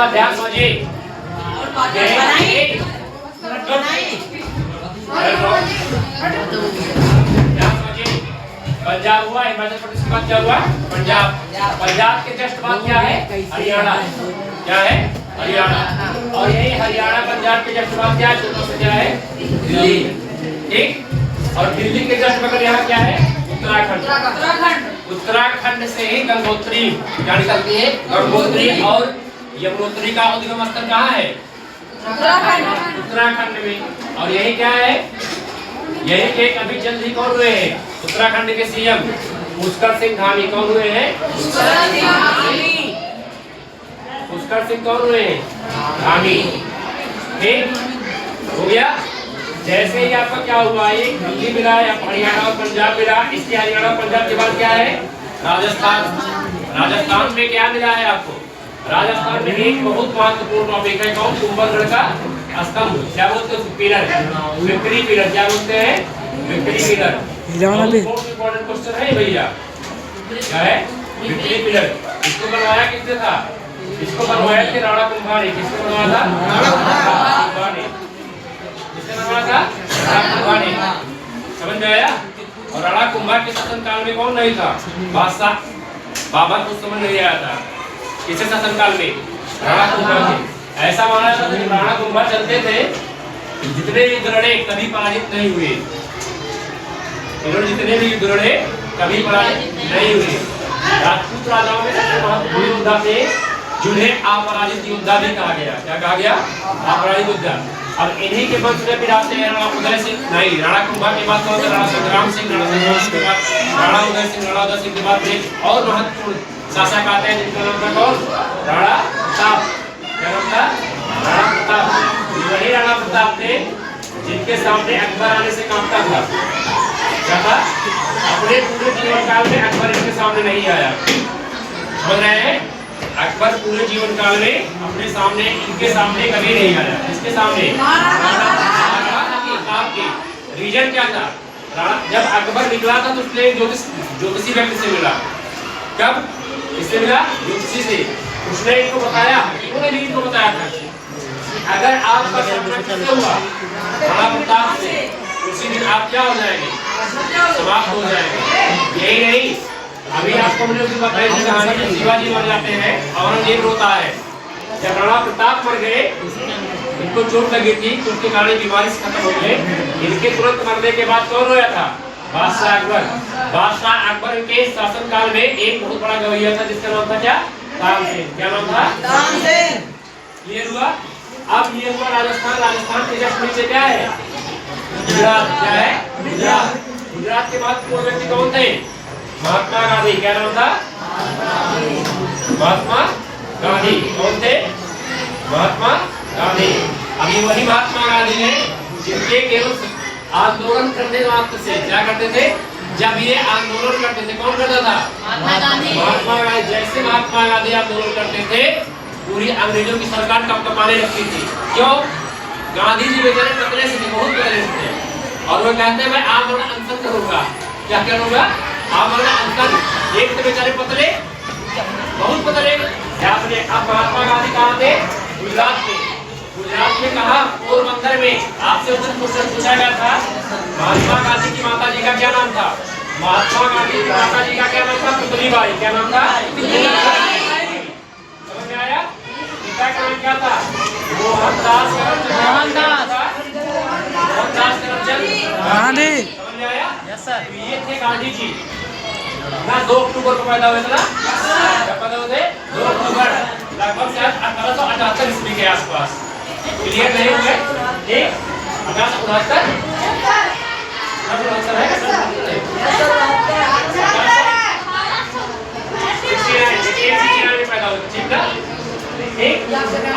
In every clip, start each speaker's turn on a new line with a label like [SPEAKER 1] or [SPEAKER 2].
[SPEAKER 1] बाद ध्यान समझिए पंजाब हुआ, हिमाचल प्रदेश के बाद क्या हुआ? पंजाब। पंजाब के जस्ट बाद क्या है? हरियाणा। क्या है? हरियाणा। और यही हरियाणा पंजाब के जस्ट बाद क्या है? दोनों से क्या है? दिल्ली। ठीक। और दिल्ली के जस्ट बगल यहाँ क्या है? उत्तराखंड। उत्तराखंड से ही गंगोत्री क्या निकलती है? गंगोत्री। और यमुनोत्री का उद्गम स्थल कहाँ है? उत्तराखंड में। और यही क्या है? यही के अभी जल्द ही कौन हुए हैं? उत्तराखंड के सीएम पुष्कर सिंह धामी कौन हुए हैं? पुष्कर सिंह कौन हुए हैं? धामी। ठीक हो गया। जैसे ही आपका क्या हुआ, एक दिल्ली मिला या हरियाणा और पंजाब मिला, इसके हरियाणा और पंजाब के बाद क्या है? राजस्थान। राजस्थान में क्या मिला है आपको? राजस्थान में एक बहुत महत्वपूर्ण टॉपिक है, कौन? कुंभलगढ़ का स्तंभ। क्या बोलते हैं? Pillar, victory pillar. क्या बोलते हैं? Victory pillar. बहुत इंपॉर्टेंट क्वेश्चन है भैया। क्या है? Victory pillar. इसको बनवाया किसने था? इसको बनवाया थे राणा कुंभा ने। किसने बनवाया था? राणा कुंभा ने। किसने बनवाया था? राणा कुंभा ने। समझ में आया? और राणा कुंभा के शासन काल में कौन नहीं था? बादशाह बाबर को समझ नहीं आया था। किसके शासन काल में? राणा कुंभा के। ऐसा माना जाता था कि राणा कुंभा चलते थे, जितने भी युद्ध लड़े कभी पराजित नहीं हुए। इन्होंने जितने भी युद्ध लड़े कभी पराजित नहीं हुए। राजपूत राजाओं में सबसे महत्वपूर्ण योद्धा थे जिन्हें अपराजित योद्धा भी कहा गया। क्या कहा गया? अपराजित योद्धा। अब इन्हीं के वंश में फिर आते हैं राणा उदय सिंह। नहीं, राणा कुंभा के बाद कौन? राणा संग्राम सिंह। राणा संग्राम सिंह के बाद राणा उदय सिंह। राणा उदय सिंह के बाद एक और महत्वपूर्ण शासक आते हैं जिनका नाम था कौन? राणा प्रताप। क्या नाम था? राणा प्रताप। वही राणा प्रताप थे जिनके सामने अकबर आने से कांपता था। क्या था? अपने पूरे जीवन काल में अकबर इनके सामने नहीं आया। समझ रहे हैं? अकबर पूरे जीवन काल में अपने सामने इनके सामने कभी नहीं आया। किसके सामने? राणा प्रताप के। रीजन क्या था? जब अकबर निकला था तो उसने ज्योतिषी व्यक्ति से मिला। कब? किससे मिला? ज्योतिषी से। उसने इनको बताया, उन्होंने भी इनको बताया था अगर आपका सामना किससे हुआ? राणा प्रताप से, उसी दिन आप क्या हो जाएंगे? समाप्त हो जाएंगे। यही नहीं, अभी आपको मैंने उसकी बताई थी कहानी में शिवाजी मर जाते हैं, औरंगजेब रोता है। जब राणा प्रताप मर गए, इनको चोट लगी थी तो उसके कारण बीमारी से खत्म हो गए। इनके तुरंत मरने के बाद कौन रोया था? बादशाह अकबर। बादशाह अकबर के शासन काल में एक बहुत बड़ा गवैया था जिसका नाम था क्या? तानसेन। क्या नाम था? तानसेन। ये हुआ। अब ये हुआ राजस्थान। राजस्थान के जस्ट नीचे क्या है? गुजरात। क्या है? गुजरात। गुजरात के बाद वो व्यक्ति कौन थे? महात्मा गांधी। क्या नाम था? महात्मा गांधी। कौन थे? महात्मा गांधी। अभी वही महात्मा गांधी है जिनके केवल आंदोलन करने मात्र से क्या करते थे? जब ये आंदोलन करते थे, कौन करता था? महात्मा गांधी। जैसे महात्मा गांधी आंदोलन करते थे, पूरी अंग्रेजों की सरकार कपकपाने लगती थी। क्यों? गांधी जी बेचारे पतले से थे, बहुत पतले से थे, और वो कहते हैं मैं आमरण अनशन करूंगा। क्या करूंगा? आमरण अनशन। एक तो बेचारे पतले, बहुत पतले। आपने अब महात्मा गांधी कहाँ थे? गुजरात में। गुजरात में कहा? पोरबंदर में। आपसे उस क्वेश्चन पूछा गया था महात्मा गांधी की माता जी का क्या नाम था? महात्मा गांधी की माता जी का क्या नाम था? पुतलीबाई। क्या नाम था? समझ में आया? पिता का नाम क्या था? मोहनदास करमचंद गांधी। समझ में आया? Yes sir. ये थे गांधी जी ना। 2 अक्टूबर को पैदा हुए थे ना? कब पैदा हुए थे? 2 अक्टूबर लगभग शायद 1878 ईस्वी के आसपास। क्लियर नहीं हुए? ठीक। 1869 में पैदा हुए। ठीक ना? ठीक।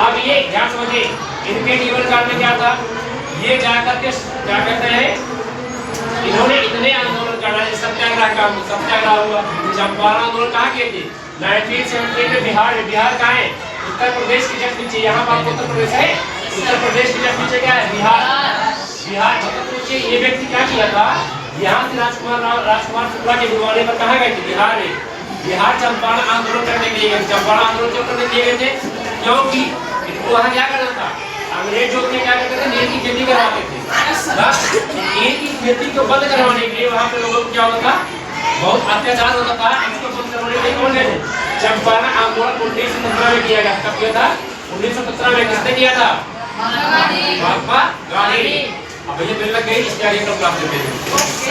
[SPEAKER 1] अब ये ध्यान समझिए, इनके जीवन काल में क्या था? ये जाकर के क्या कहते हैं, इन्होंने इतने आंदोलन करा, सत्याग्रह का सत्याग्रह हुआ। चंपारण आंदोलन कहाँ किए थे? 1978 में बिहार में। बिहार कहाँ है? उत्तर प्रदेश की जस्ट नीचे। यहाँ पर उत्तर प्रदेश है, उत्तर प्रदेश की जस्ट नीचे क्या है? बिहार। बिहार मतलब सोचिए, ये व्यक्ति क्या किया था? यहाँ से राजकुमार शुक्ला के बुलवाने पर कहाँ गए थे? बिहार में। बिहार चंपारण आंदोलन करने के लिए गए। चंपारण आंदोलन क्यों करने के लिए गए थे? क्योंकि इनको वहाँ क्या करना था, अंग्रेज लोग क्या करते थे, नील की खेती करवाते थे। नील की खेती को बंद करवाने के लिए वहाँ पे लोगों को क्या होता था, बहुत अत्याचार होता था। इसको बंद करवाने के लिए कौन थे, चंपारण आंदोलन 1917 में किया गया। कब किया था, 1917 में। किसने किया था, महात्मा गांधी ने। अब ये बिल लग गई, इसके आगे क्लास देते हैं।